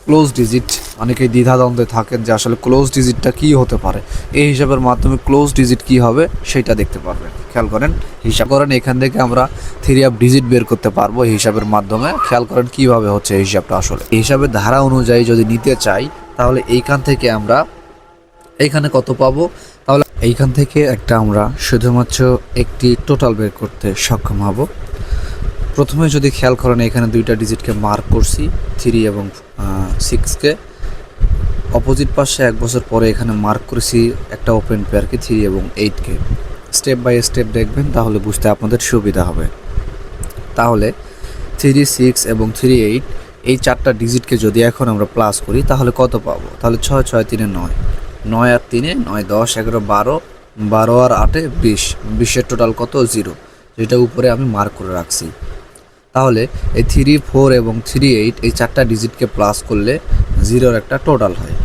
Close digit, অনেকেই দ্বিধাদ্বন্দ্বে থাকেন যে আসলে ক্লোজ ডিজিটটা কী হতে পারে। এই হিসাবের মাধ্যমে ক্লোজ ডিজিট কী হবে সেটা দেখতে পারবেন। খেয়াল করেন, হিসাব করেন, এখান থেকে আমরা থ্রি অফ ডিজিট বের করতে পারবো এই হিসাবের মাধ্যমে। খেয়াল করেন কীভাবে হচ্ছে এই হিসাবটা। আসলে এই হিসাবের ধারা অনুযায়ী যদি নিতে চাই তাহলে এইখান থেকে আমরা এইখানে কত পাবো, তাহলে এইখান থেকে একটা আমরা শুধুমাত্র একটি টোটাল বের করতে সক্ষম হব। প্রথমে যদি খেয়াল করেন এখানে দুইটা ডিজিটকে মার্ক করছি, 3 এবং 6কে। অপোজিট পাশে 1 বছর পরে এখানে মার্ক করেছি একটা ওপেন পেয়ারকে, 3 এবং 8কে। স্টেপ বাই স্টেপ দেখবেন, তাহলে বুঝতে আপনাদের সুবিধা হবে। তাহলে 3, 6 এবং 3, 8 এই চারটা ডিজিটকে যদি এখন আমরা প্লাস করি তাহলে কত পাবো? তাহলে 6, 6, 3, 9, 9 আর 3, 9, 10, 11, 12, 12 আর 8, 20, 20-এর টোটাল কত? 0, যেটা উপরে আমি মার্ক করে রাখছি। তাহলে এই 3, 4 এবং 3, 8 এই চারটা ডিজিটকে প্লাস করলে 0-র একটা টোটাল হয়।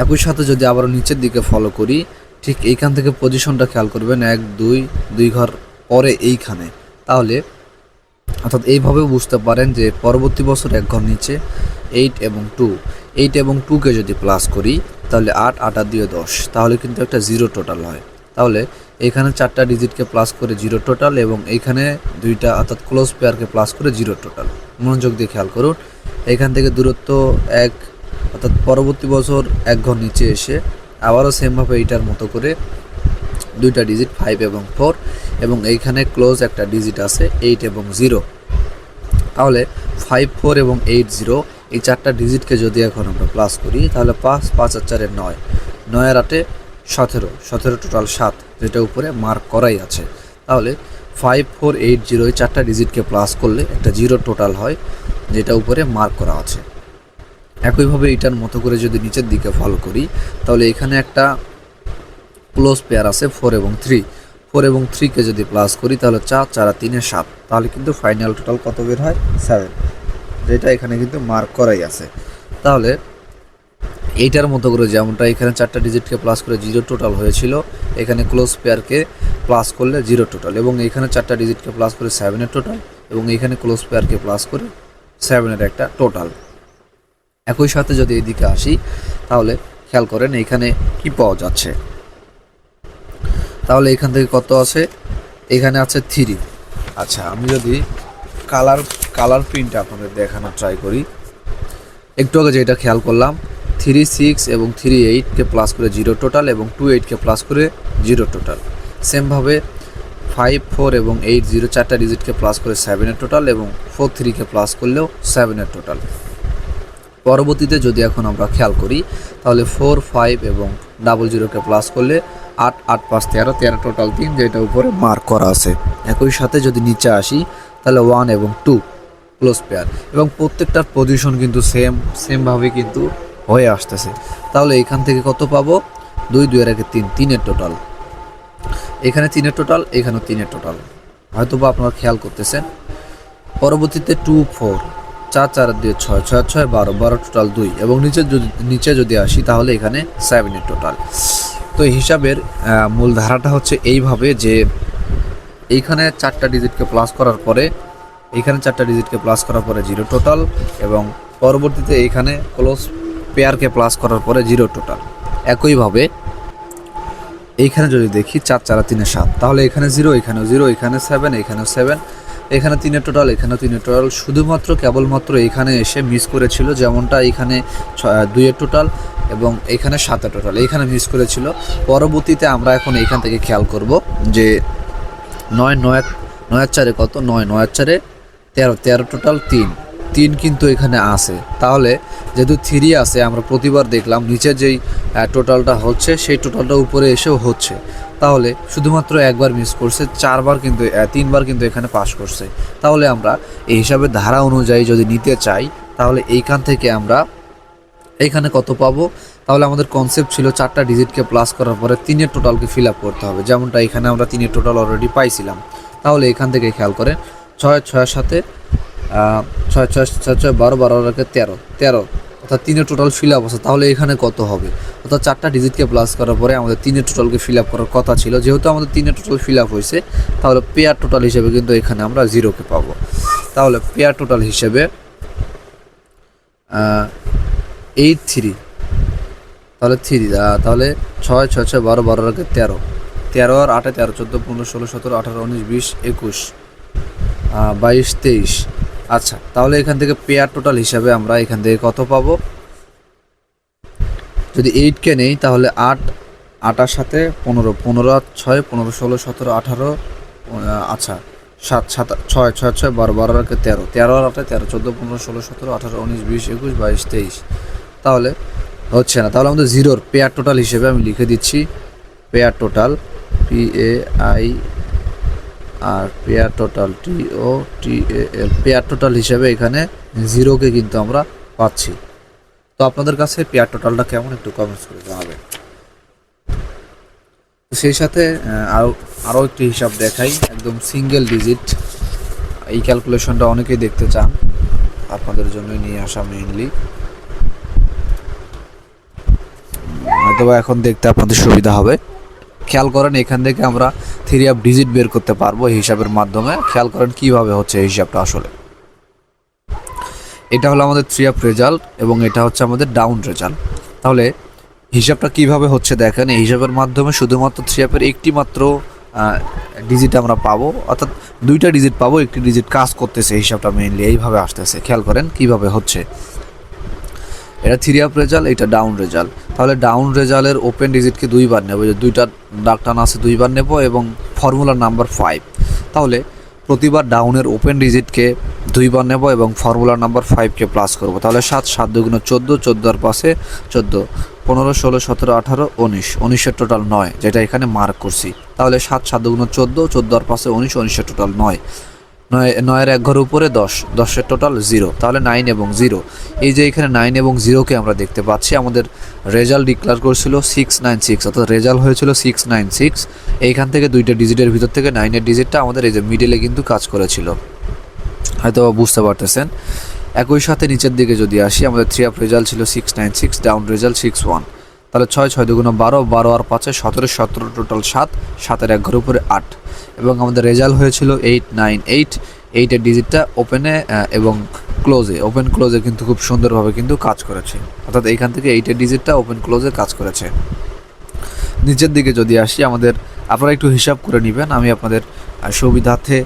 একই সাথে যদি আবারও নিচের দিকে ফলো করি, ঠিক এইখান থেকে পজিশনটা খেয়াল করবেন, 1, 2 ঘর পরে এইখানে। তাহলে অর্থাৎ এইভাবেও বুঝতে পারেন যে পরবর্তী বছর 1 ঘর নিচে 8 এবং 2, 8 এবং 2কে যদি প্লাস করি তাহলে 8, 8 আর 2, 10, তাহলে কিন্তু একটা 0 টোটাল হয়। তাহলে এখানে চারটা ডিজিটকে প্লাস করে 0 টোটাল, এবং এইখানে দুইটা অর্থাৎ ক্লোজ পেয়ারকে প্লাস করে 0 টোটাল। মনোযোগ দিয়ে খেয়াল করুন, এখান থেকে দূরত্ব 1, অর্থাৎ পরবর্তী বছর 1 ঘর নিচে এসে আবারও সেমভাবে এইটার মতো করে দুইটা ডিজিট 5 এবং 4, এবং এইখানে ক্লোজ একটা ডিজিট আছে 8 এবং 0। তাহলে 5, 4 এবং 8, 0 এই চারটা ডিজিটকে যদি এখন আমরা প্লাস করি তাহলে 5, 5 আর 4, 9, 9 আর 8, 17, 17 টোটাল 7, যেটা উপরে মার্ক করাই আছে। তাহলে 5, 4, 8, 0 এই চারটা ডিজিটকে প্লাস করলে একটা 0 টোটাল হয়, যেটা উপরে মার্ক করা আছে। একইভাবে এটার মতো করে যদি নিচের দিকে ফলো করি তাহলে এখানে একটা ক্লোজ পেয়ার আছে 4 এবং 3, 4 এবং 3কে যদি প্লাস করি তাহলে 4, 4 আর 3, 7, তাহলে কিন্তু ফাইনাল টোটাল কত বের হয়? 7, যেটা এখানে কিন্তু মার্ক করাই আছে। তাহলে এইটার মতো করে যেমনটা এখানে চারটা ডিজিটকে প্লাস করে 0 টোটাল হয়েছিল, এখানে ক্লোজ পেয়ারকে প্লাস করলে 0 টোটাল, এবং এখানে চারটা ডিজিটকে প্লাস করে 7-এর টোটাল, এবং এখানে ক্লোজ পেয়ারকে প্লাস করে 7-এর একটা টোটাল। একই সাথে যদি এদিকে আসি তাহলে খেয়াল করেন এখানে কি পাওয়া যাচ্ছে। তাহলে এখান থেকে কত আছে? এখানে আছে 3। আচ্ছা, আমি যদি কালার প্রিন্ট আপনাদের দেখানোর ট্রাই করি, একটু আগে যেটা খেয়াল করলাম 3, 6 এবং 3, 8কে প্লাস করে 0 টোটাল, এবং 2, 8কে প্লাস করে 0 টোটাল। সেমভাবে 5, 4 এবং 8, 0 চারটা ডিজিটকে প্লাস করে 7-এর টোটাল, এবং 4, 3কে প্লাস করলেও 7-এর টোটাল। পরবর্তীতে যদি এখন আমরা খেয়াল করি তাহলে 4, 5 এবং 00কে প্লাস করলে 8, 8, 5, 13, 13 টোটাল 3, যেটা উপরে মার্ক করা আছে। একই সাথে যদি নিচে আসি তাহলে 1 এবং 2 ক্লোজ পেয়ার, এবং প্রত্যেকটার পজিশন কিন্তু সেমভাবে কিন্তু হয়ে আসতেছে। তাহলে এখান থেকে কত পাবো? 2, 2 এর আগে 3, 3-এর টোটাল, এখানে 3-এর টোটাল, এখানেও 3-এর টোটাল, হয়তো বা আপনারা খেয়াল করতেছেন। পরবর্তীতে 2, 4, 4, 4 আর 2, 6, 6 আর 6, 12, 12 টোটাল 2, এবং নিচে যদি আসি তাহলে এখানে 7-এর টোটাল। তো এই হিসাবের মূল ধারাটা হচ্ছে এইভাবে যে এইখানে চারটা ডিজিটকে প্লাস করার পরে, এইখানে চারটা ডিজিটকে প্লাস করার পরে 0 টোটাল, এবং পরবর্তীতে এইখানে ক্লোজ পেয়ারকে প্লাস করার পরে 0 টোটাল। একইভাবে এইখানে যদি দেখি 4, 4 আর 3, 7, তাহলে এখানে 0, এখানেও 0, এখানে 7, এখানেও 7, এখানে 3-এর টোটাল, এখানেও 3-এর টোটাল। শুধুমাত্র কেবলমাত্র এখানে এসে মিস করেছিল, যেমনটা এখানে 2-এর টোটাল এবং এখানে 7-এর টোটাল, এইখানে মিস করেছিল। পরবর্তীতে আমরা এখন এইখান থেকে খেয়াল করব যে 9, 9, 9 আর 4 কত? 9, 9 আর 4, 13, 13 টোটাল 3 কিন্তু এখানে আছে। তাহলে যেহেতু 3 আছে, আমরা প্রতিবার দেখলাম নিচে যেই টোটালটা হচ্ছে সেই টোটালটা উপরে এসেও হচ্ছে। তাহলে শুধুমাত্র একবার মিস করছে, 3বার কিন্তু এখানে পাস করছে। তাহলে আমরা এই হিসাবে ধারা অনুযায়ী যদি নিতে চাই তাহলে এইখান থেকে আমরা এইখানে কত পাবো? তাহলে আমাদের কনসেপ্ট ছিল চারটা ডিজিটকে প্লাস করার পরে 3-এর টোটালকে ফিল আপ করতে হবে, যেমনটা এখানে আমরা 3-এর টোটাল অলরেডি পাইছিলাম। তাহলে এখান থেকে খেয়াল করেন 6, 6 সাথে 6, 6, 6, 6, 12, 12 রাখে 13, 13, অর্থাৎ 3-এর টোটাল ফিল আপ আছে। তাহলে এখানে কত হবে? অর্থাৎ চারটা ডিজিটকে প্লাস করার পরে আমাদের 3-এর টোটালকে ফিল আপ করার কথা ছিল। যেহেতু আমাদের 3-এর টোটাল ফিল আপ হয়েছে, তাহলে পেয়ার টোটাল হিসেবে কিন্তু এখানে আমরা 0কে পাবো। তাহলে পেয়ার টোটাল হিসেবে 83, তাহলে তাহলে 6 6 6 12 12 আর 13, 13 আর 8 13 14 15 16 17 18 19 20 21 22 23। আচ্ছা, তাহলে এখান থেকে পেয়ার টোটাল হিসাবে আমরা এখান থেকে কত পাবো? যদি 8কে নেই তাহলে 8 8 সাথে 15, 15 আর 6 15 16 17 18, আচ্ছা 7 7 6 6 6 12 12 আর 13, 13 আর 8 13 14 15 16 17 18 19 20 21 22 23। তাহলে হচ্ছে না, তাহলে আমাদের জিরোর পেয়ার টোটাল হিসেবে আমি লিখে দিচ্ছি পেয়ার টোটাল PAI আর pair total TOTAL, pair total হিসেবে এখানে জিরোকে কিন্তু আমরা পাচ্ছি। তো আপনাদের কাছে পেয়ার টোটালটা কেমন একটু কমেন্টস করে জানাবেন। সেই সাথে আরও একটি হিসাব দেখাই, একদম সিঙ্গেল ডিজিট। এই ক্যালকুলেশনটা অনেকেই দেখতে চান, আপনাদের জন্যই নিয়ে আসা মেইনলি। হয়তো এখন দেখতে আপনাদের সুবিধা হবে। খেয়াল করেন এখান থেকে আমরা 3 অফ ডিজিট বের করতে পারবো এই হিসাবের মাধ্যমে। খেয়াল করেন কিভাবে হচ্ছে এই হিসাবটা আসলে। এটা হলো আমাদের 3 অফ রেজাল্ট এবং এটা হচ্ছে আমাদের ডাউন রেজাল্ট। তাহলে হিসাবটা কিভাবে হচ্ছে দেখেন, এই হিসাবের মাধ্যমে শুধুমাত্র 3 অফের একটি মাত্র ডিজিট আমরা পাবো, অর্থাৎ 2টা ডিজিট পাবো, একটি ডিজিট কাজ করতেছে। হিসাবটা মেইনলি এইভাবে আসতেছে। খেয়াল করেন কিভাবে হচ্ছে। এটা 3 অফ রেজাল্ট, এটা ডাউন রেজাল্ট। তাহলে ডাউন রেজাল্টের ওপেন ডিজিটকে 2বার নেব, যে 2টা দাগ টানা আছে 2বার নেব এবং ফর্মুলা নাম্বার 5। তাহলে প্রতিবার ডাউনের ওপেন ডিজিটকে 2বার নেব এবং ফর্মুলা নাম্বার 5কে প্লাস করব। তাহলে 7 7 2 গুণ 14, 14 আর পাশে 14, 15 16 17 18 19, 19-এর টোটাল 9, যেটা এখানে মার্ক করছি। তাহলে 7 7 2 গুণ 14, 14 আর পাশে 19, 19-এর টোটাল 9, 9 এক ঘর উপরে 10, 10-এর টোটাল 0। তাহলে 9 এবং 0, এই যে এখানে 9 এবং 0কে আমরা দেখতে পাচ্ছি। আমাদের রেজাল্ট ডিক্লেয়ার করেছিল 696, অর্থাৎ রেজাল্ট হয়েছিল 696। এইখান থেকে 2টা ডিজিটের ভিতর থেকে 9-এর ডিজিটটা আমাদের এই যে মিডলে কিন্তু কাজ করেছিল, হয়তো বুঝতে পারতেছেন। একই সাথে নিচের দিকে যদি আসি, আমাদের 3 অফ রেজাল্ট ছিল 696, ডাউন রেজাল্ট 61। তাহলে 6 6 2 গুণ 12, 12 আর 5 17, 17 টোটাল 7, 7-এর এক ঘর উপরে 8 এবং আমাদের রেজাল্ট হয়েছিল 898। 8-এর ডিজিটটা ওপেনে এবং ক্লোজে, ওপেন ক্লোজে কিন্তু খুব সুন্দরভাবে কিন্তু কাজ করেছে, অর্থাৎ এইখান থেকে 8-এর ডিজিটটা ওপেন ক্লোজে কাজ করেছে। নিচের দিকে যদি আসি, আমাদের আপনারা একটু হিসাব করে নেবেন, আমি আপনাদের সুবিধার্থে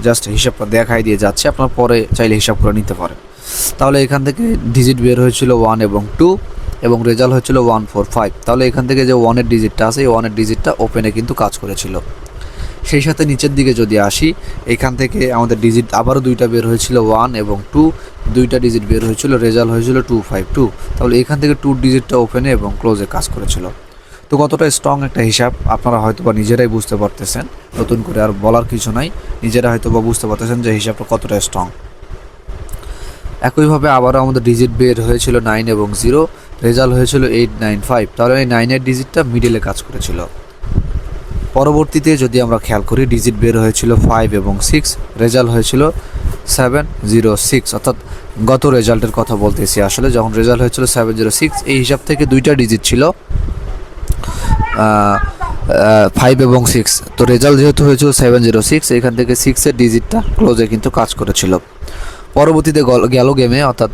জাস্ট হিসাবটা দেখাই দিয়ে যাচ্ছি, আপনারা পরে চাইলে হিসাব করে নিতে পারেন। তাহলে এখান থেকে ডিজিট বের হয়েছিল 1 এবং 2 এবং রেজাল্ট হয়েছিল 1 4 5। তাহলে এখান থেকে যে 1-এর ডিজিটটা আছে, এই 1-এর ডিজিটটা ওপেনে কিন্তু কাজ করেছিল। সেই সাথে নিচের দিকে যদি আসি, এখান থেকে আমাদের ডিজিট আবারও 2টা বের হয়েছিল 1 এবং 2, 2টা ডিজিট বের হয়েছিল, রেজাল্ট হয়েছিল 2 5 2। তাহলে এখান থেকে 2 ডিজিটটা ওপেনে এবং ক্লোজে কাজ করেছিল। তো কতটা স্ট্রং একটা হিসাব আপনারা হয়তো বা নিজেরাই বুঝতে পারতেছেন, নতুন করে আর বলার কিছু নাই, নিজেরা হয়তো বা বুঝতে পারতেছেন যে হিসাবটা কতটা স্ট্রং। একইভাবে আবারও আমাদের ডিজিট বের হয়েছিল 9 এবং 0, রেজাল্ট হয়েছিল 895। তাহলে এই 9-এর ডিজিটটা মিডলে কাজ করেছিল। পরবর্তীতে যদি আমরা খেয়াল করি, ডিজিট বের হয়েছিল 5 এবং 6, রেজাল্ট হয়েছিল 706, অর্থাৎ গত রেজাল্টের কথা বলতেছি আসলে, যখন রেজাল্ট হয়েছিল 706। এই হিসাব থেকে 2টা ডিজিট ছিল 5 এবং 6, তো রেজাল্ট যেহেতু হয়েছিল 706, এখান থেকে 6-এর ডিজিটটা ক্লোজে কিন্তু কাজ করেছিল। পরবর্তীতে গেল গেমে, অর্থাৎ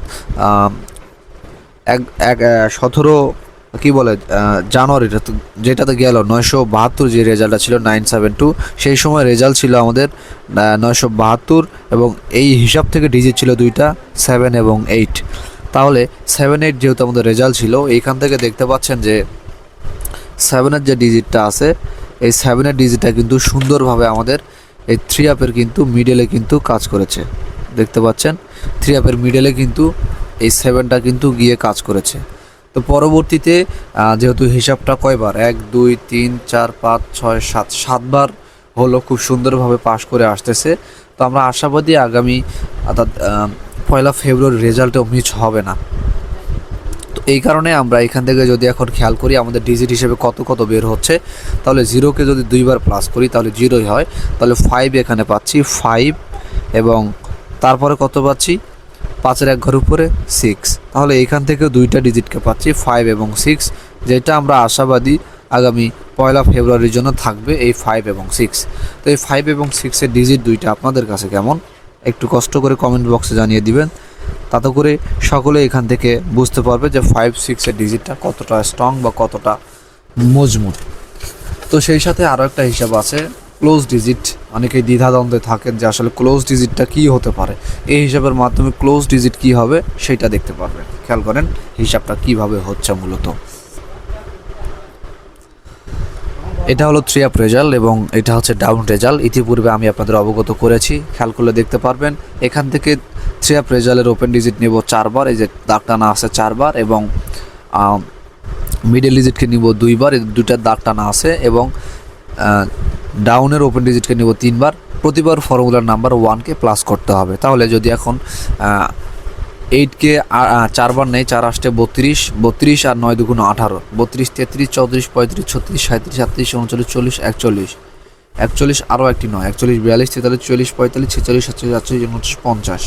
17 কি বলে জানুয়ারিটা, যেটাতে গেল 972, যে রেজাল্টটা ছিল 972, সেই সময় রেজাল্ট ছিল আমাদের 972 এবং এই হিসাব থেকে ডিজিট ছিল 2টা 7 এবং 8। তাহলে 7 8 যেহেতু আমাদের রেজাল্ট ছিল, এইখান থেকে দেখতে পাচ্ছেন যে 7-এর যে ডিজিটটা আছে, এই 7-এর ডিজিটটা কিন্তু সুন্দরভাবে আমাদের এই 3 আপের কিন্তু মিডলে কিন্তু কাজ করেছে। দেখতে পাচ্ছেন 3 আপের মিডলে কিন্তু এই 7টা কিন্তু গিয়ে কাজ করেছে। তো পরবর্তীতে যেহেতু হিসাবটা কয়বার, 1 2 3 4 5 6 7, 7বার হলো, খুব সুন্দরভাবে পাস করে আসতেছে। তো আমরা আশাবাদী আগামী অর্থাৎ 1 ফেব্রুয়ারি রেজাল্টেও মিস হবে না। তো এই কারণে আমরা এখান থেকে যদি এখন খেয়াল করি আমাদের ডিজিট হিসেবে কত কত বের হচ্ছে, তাহলে 0কে যদি 2বার প্লাস করি তাহলে 0ই হয়। তাহলে 5 এখানে পাচ্ছি 5 এবং তারপরে কত পাচ্ছি, 5-এর এক ঘর উপরে 6। তাহলে এইখান থেকে 2টা ডিজিটকে পাচ্ছি 5 এবং 6, যেটা আমরা আশাবাদী আগামী 1 ফেব্রুয়ারির জন্য থাকবে এই 5 এবং 6। তো এই 5 এবং 6-এর ডিজিট 2টা আপনাদের কাছে কেমন, একটু কষ্ট করে কমেন্ট বক্সে জানিয়ে দিবেন। তাতে করে সকলে এখান থেকে বুঝতে পারবে যে 5-6 এর ডিজিটটা কতটা স্ট্রং বা কতটা মজবুত। তো সেই সাথে আরও একটা হিসাব আছে ক্লোজ ডিজিট। অনেকেই দ্বিধাদ্বন্দ্বে থাকেন যে আসলে ক্লোজ ডিজিটটা কী হতে পারে। এই হিসাবের মাধ্যমে ক্লোজ ডিজিট কী হবে সেটা দেখতে পারবেন। খেয়াল করেন হিসাবটা কিভাবে হচ্ছে মূলত। এটা হলো 3 আপ রেজাল্ট এবং এটা হচ্ছে ডাউন রেজাল্ট। ইতিপূর্বে আমি আপনাদের অবগত করেছি, খেয়াল করলে দেখতে পারবেন। এখান থেকে 3 আপ রেজাল্টের ওপেন ডিজিট নেব 4 বার, এই যে দাগ টানা আছে 4 বার, এবং মিডল ডিজিটকে নিব 2 বার, এই দুটার দাগ টানা আছে, এবং ডাউনের ওপেন ডিজিটকে নিব 3 বার। প্রতিবার ফর্মুলার নাম্বার 1কে প্লাস করতে হবে। তাহলে যদি এখন 8কে 4 বার নেই, 4 আসতে 32, 32 আর 9 দুগুণ 18, 32, 33, 34, 35, 36, 37, 38, 39, 40, 41, 41 আরও একটি 9, 41, 42, 43, 44, 45, 46, 47, 48, 49, 50,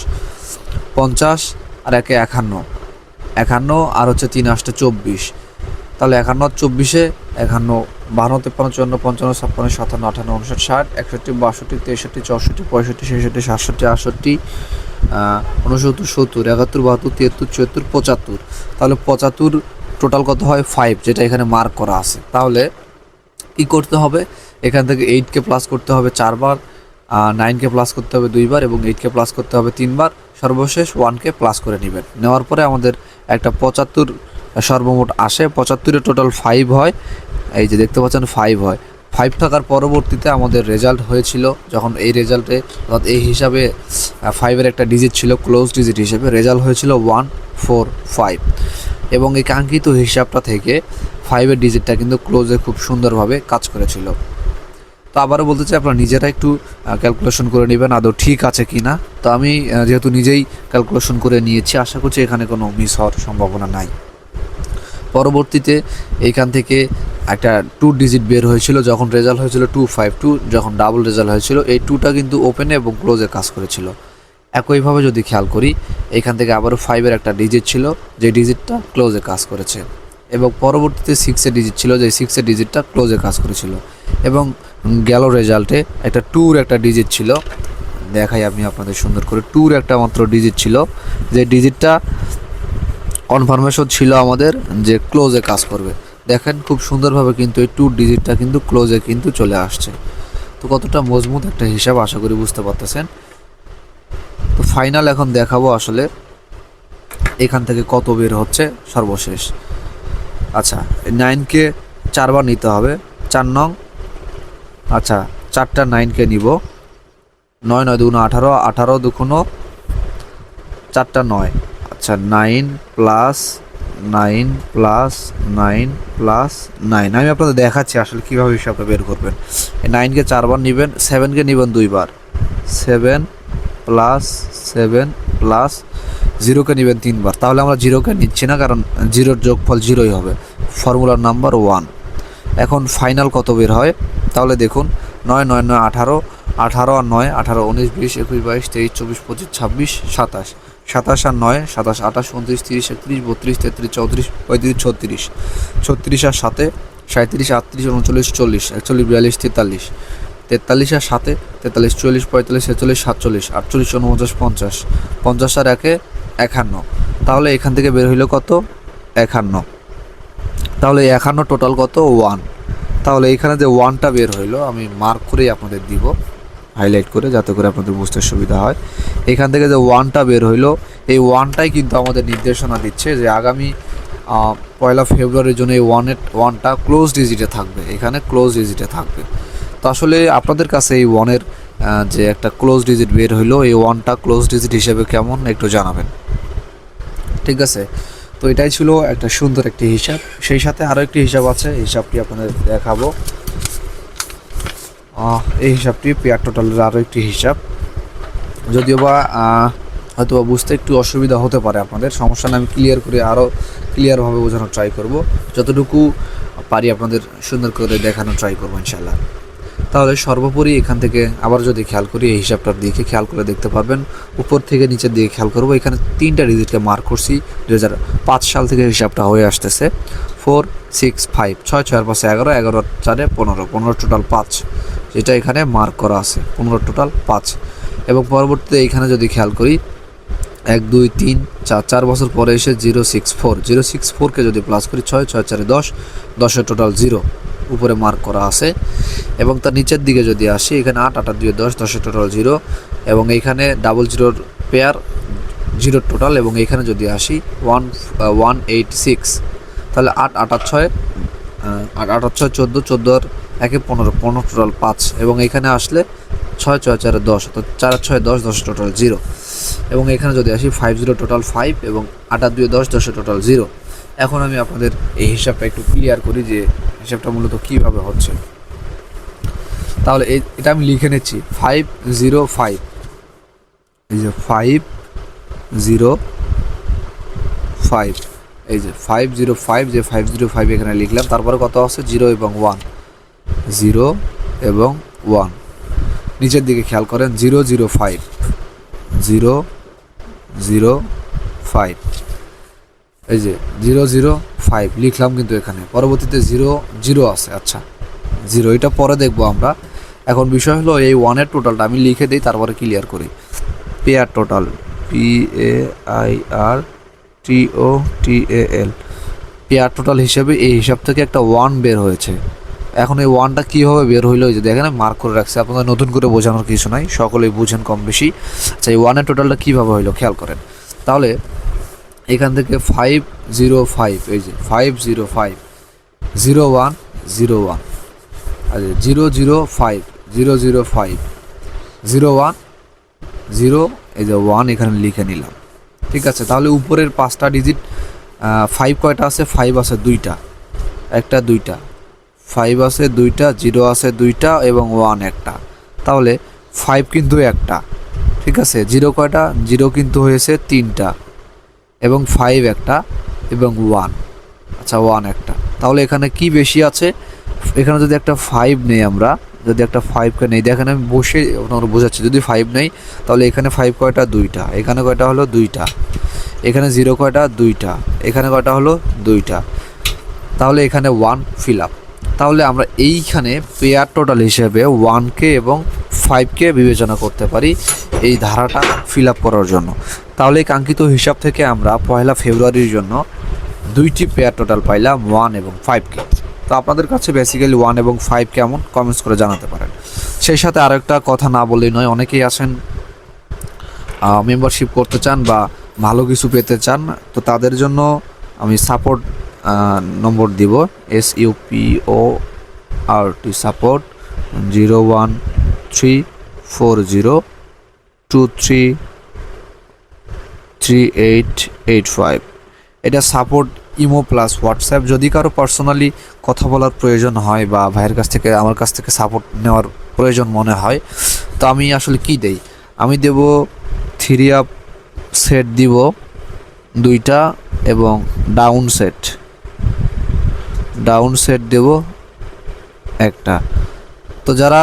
50 আর 51, 51 আর হচ্ছে 3 আসতে 24। তাহলে 51 24-এ 51, 52, 53, 54, 55, 56, 57, 58, 59, 60, 61, 62, 63, 64, 65, 66, 67, 68, 69, 70, 71, 72, 73, 74, 75। তাহলে 75 টোটাল কত হয় 5, যেটা এখানে মার্ক করা আছে। তাহলে কী করতে হবে, এখান থেকে 8কে প্লাস করতে হবে 4 বার, 9কে প্লাস করতে হবে 2 বার এবং 8কে প্লাস করতে হবে 3 বার, সর্বশেষ 1কে প্লাস করে নেবেন। নেওয়ার পরে আমাদের একটা 75 সর্বমোট আসে। 75-এ টোটাল 5 হয়, এই যে দেখতে পাচ্ছেন 5 হয়। 5 থাকার পরবর্তীতে আমাদের রেজাল্ট হয়েছিল, যখন এই রেজাল্টে এই হিসাবে 5-এর একটা ডিজিট ছিল ক্লোজ ডিজিট হিসেবে, রেজাল্ট হয়েছিল 145, এবং এই কাঙ্ক্ষিত হিসাবটা থেকে 5-এর ডিজিটটা কিন্তু ক্লোজে খুব সুন্দরভাবে কাজ করেছিল। তো আবারও বলতে চাই, আপনারা নিজেরা একটু ক্যালকুলেশন করে নেবেন আদৌ ঠিক আছে কি না। তো আমি যেহেতু নিজেই ক্যালকুলেশন করে নিয়েছি, আশা করছি এখানে কোনো মিস হওয়ার সম্ভাবনা নাই। পরবর্তীতে এইখান থেকে একটা 2 ডিজিট বের হয়েছিল, যখন রেজাল্ট হয়েছিল 252, যখন ডাবল রেজাল্ট হয়েছিল এই 2টা কিন্তু ওপেনে এবং ক্লোজে কাজ করেছিল। একইভাবে যদি খেয়াল করি, এখান থেকে আবারও 5-এর একটা ডিজিট ছিল, যে ডিজিটটা ক্লোজে কাজ করেছে, এবং পরবর্তীতে 6-এর ডিজিট ছিল, যে 6-এর ডিজিটটা ক্লোজে কাজ করেছিল, এবং গেল রেজাল্টে একটা 2-র একটা ডিজিট ছিল, দেখাই আমি আপনাদের সুন্দর করে। 2-র একটা মাত্র ডিজিট ছিল, যে ডিজিটটা কনফার্মেশন ছিল আমাদের যে ক্লোজে কাজ করবে। দেখেন খুব সুন্দরভাবে কিন্তু এই 2 ডিজিটটা কিন্তু ক্লোজে কিন্তু চলে আসছে। তো কতটা মজবুত একটা হিসাব আশা করি বুঝতে পারতেছেন। তো ফাইনাল এখন দেখাবো আসলে এখান থেকে কত বের হচ্ছে সর্বশেষ। আচ্ছা, 9কে 4 বার নিতে হবে, 4 নং, আচ্ছা 4টা 9কে নিব, 9 9 দুগুণ 18, 18 দুগুণ 4টা 9, আচ্ছা 9 প্লাস 9 প্লাস 9 প্লাস 9। আমি আপনাদের দেখাচ্ছি আসলে কীভাবে হিসাবটা বের করবেন। 9কে 4 বার নেবেন, 7কে নেবেন 2 বার, 7 প্লাস 7 প্লাস 0কে নেবেন 3 বার। তাহলে আমরা 0কে নিচ্ছি না, কারণ 0-র যোগফল 0ই হবে, ফর্মুলার নাম্বার 1। এখন ফাইনাল কত বের হয় তাহলে দেখুন, 9 9 9 18, 18 আর 9 18, 19 20 21 22 23 24 25 26 27, 27 আর 9 27 28 29 30 31 32 33 34 35 36, 36 আর 7 37 38 39 40 41 42 43, 43 আর 7 43 44 45 46 47 48 49 50, 50 আর 1 51। তাহলে এখান থেকে বের হইল কত 51। তাহলে 51 টোটাল কত 1। তাহলে এখানে যে 1টা বের হইলো আমি মার্ক করেই আপনাদের দিব, হাইলাইট করে, যাতে করে আপনাদের বুঝতে সুবিধা হয়। এখান থেকে যে 1টা বের হইলো, এই 1টাই কিন্তু আমাদের নির্দেশনা দিচ্ছে যে আগামী 1 ফেব্রুয়ারির জন্য এই 1টা ক্লোজ ডিজিটে থাকবে, এখানে ক্লোজ ডিজিটে থাকবে। তো আসলে আপনাদের কাছে এই 1-এর যে একটা ক্লোজ ডিজিট বের হইলো, এই 1টা ক্লোজ ডিজিট হিসেবে কেমন একটু জানাবেন, ঠিক আছে। তো এটাই ছিল একটা সুন্দর একটি হিসাব। সেই সাথে আরও একটি হিসাব আছে, হিসাবটি আপনাদের দেখাবো। এই হিসাবটি পেয়ার টোটালের আরও একটি হিসাব, যদিও বা হয়তো বুঝতে একটু অসুবিধা হতে পারে আপনাদের, সমস্যা না, আমি ক্লিয়ার করে আরও ক্লিয়ারভাবে বোঝানোর ট্রাই করব, যতটুকু পারি আপনাদের সুন্দর করে দেখানোর ট্রাই করবো ইনশাল্লাহ। তাহলে সর্বোপরি এখান থেকে আবার যদি খেয়াল করি, এই হিসাবটার দিকে খেয়াল করে দেখতে পারবেন, উপর থেকে নিচের দিকে খেয়াল করবো, এখানে 3টা ডিজিটকে মার্ক করছি। 2005 সাল থেকে হিসাবটা হয়ে আসতেছে, 4 6 5, 6 6 5 11, 11 4 15, 15 টোটাল 5, যেটা এখানে মার্ক করা আছে, 15 টোটাল 5। এবং পরবর্তীতে এইখানে যদি খেয়াল করি, 1 2 3 4 4 বছর পরে এসে 064কে যদি প্লাস করি 6 6 4 10, 10 টোটাল 0 উপরে মার্ক করা আছে। এবং তার নিচের দিকে যদি আসি এখানে 8 8 2 10, 10 টোটাল 0 এবং এইখানে ডাবল জিরোর পেয়ার 0 টোটাল। এবং এখানে যদি আসি 186, তাহলে 8 8 আর 6 8 8 আর 6 14, 14 আর 1 15, 15 টোটাল 5 এবং এখানে আসলে 6 6 4 10, তো 4 6 10, 10 টোটাল 0 এবং এখানে যদি আসি 50 টোটাল 5 এবং 8 আর 2 10, 10 টোটাল 0। এখন আমি আপনাদের এই হিসাবটা একটু ক্লিয়ার করি যে হিসাবটা মূলত কীভাবে হচ্ছে। তাহলে এটা আমি লিখে নিচ্ছি 505, এই যে 505, এই যে 505, যে 505 এখানে লিখলাম। তারপরে কত আছে 0 এবং 1, 0 এবং 1। নিচের দিকে খেয়াল করেন 005, 005, এই যে 005 লিখলাম, কিন্তু এখানে পরবর্তীতে 0 আছে। আচ্ছা 0 এটা পরে দেখবো আমরা। এখন বিষয় হলো এই 1-এর টোটালটা আমি লিখে দিই, তারপরে ক্লিয়ার করি। Pair total, PAIRTOTAL, pair total হিসেবে এই হিসাব থেকে একটা 1 বের হয়েছে। এখন এই 1টা কীভাবে বের হইলো যে দেখেন মার্ক করে রাখছে, আপনাদের নতুন করে বোঝানোর কিছু নাই, সকলেই বুঝেন কম বেশি। আচ্ছা এই 1-এর টোটালটা কীভাবে হইলো খেয়াল করেন। তাহলে এখান থেকে 505, এই যে 505, 01 01, আচ্ছা 005 005 01 0, এই যে 1 এখানে লিখে নিলাম। ঠিক আছে, তাহলে উপরের 5টা ডিজিট 5 কয়টা আছে? 5 আছে 2টা, একটা 2টা, 5 আছে 2টা, 0 আছে 2টা এবং 1 একটা। তাহলে 5 কিন্তু একটা, ঠিক আছে। 0 কয়টা? 0 কিন্তু হয়েছে 3টা এবং 5 একটা এবং 1, আচ্ছা 1 একটা। তাহলে এখানে কি বেশি আছে? এখানে যদি একটা 5 নেই আমরা, যদি একটা 5কে নেই, দেখেন আমি বসে আপনার বোঝাচ্ছি। যদি 5 নেই তাহলে এখানে 5 কয়টা? 2টা, এখানে কয়টা হলো? 2টা, এখানে 0 কয়টা? 2টা, এখানে কয়টা হলো? 2টা, তাহলে এখানে 1 ফিল আপ। তাহলে আমরা এইখানে পেয়ার টোটাল হিসেবে 1কে এবং 5কে বিবেচনা করতে পারি এই ধারাটা ফিল আপ করার জন্য। তাহলে এই কাঙ্ক্ষিত হিসাব থেকে আমরা 1 ফেব্রুয়ারির জন্য 2টি পেয়ার টোটাল পাইলাম, 1 এবং 5কে। তো আপনাদের কাছে বেসিক্যালি 1 এবং 5 কেমন কমেন্টস করে জানাতে পারেন। সেই সাথে আরও একটা কথা না বললেই নয়, অনেকেই আছেন মেম্বারশিপ করতে চান বা ভালো কিছু পেতে চান, তো তাদের জন্য আমি সাপোর্ট নম্বর দিব, SUPORT সাপোর্ট 01340233885। এটা সাপোর্ট ইমো প্লাস হোয়াটসঅ্যাপ। যদি কারো পার্সোনালি কথা বলার প্রয়োজন হয় বা ভাইয়ের কাছ থেকে আমার কাছ থেকে সাপোর্ট নেওয়ার প্রয়োজন মনে হয়, তো আমি আসলে কি দেই, আমি দেব 3 আপ সেট দিব 2টা এবং ডাউন সেট দেব একটা। তো যারা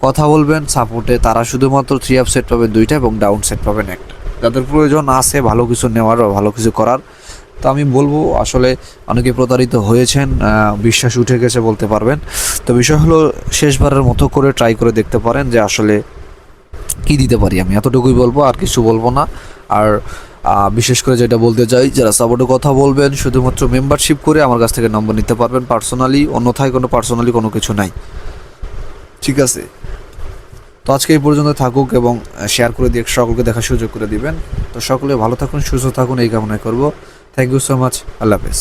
কথা বলবেন সাপোর্টে তারা শুধুমাত্র 3 আপ সেট পাবেন 2টা এবং ডাউন সেট পাবেন একটা। যাদের প্রয়োজন আছে ভালো কিছু নেওয়ার বা ভালো কিছু করার, তো আমি বলবো আসলে অনেকে প্রতারিত হয়েছেন, বিশ্বাস উঠে গেছে বলতে পারবেন। তো বিষয় হলো শেষবারের মতো করে ট্রাই করে দেখতে পারেন যে আসলে কি দিতে পারি। আমি এতটুকুই বলবো, আর কিছু বলবো না। আর বিশেষ করে যেটা বলতে চাই, যারা সাপোর্টে কথা বলবেন শুধুমাত্র মেম্বারশিপ করে আমার কাছ থেকে নম্বর নিতে পারবেন পার্সোনালি, অন্যথায় কোনো পার্সোনালি কোনো কিছু নাই, ঠিক আছে। তো আজকে এই পর্যন্ত থাকুক এবং শেয়ার করে দিয়ে সকলকে দেখার সুযোগ করে দিবেন। তো সকলে ভালো থাকুন, সুস্থ থাকুন এই কামনা করব। থ্যাংক ইউ সো মাচ, আল্লাহ হাফেজ।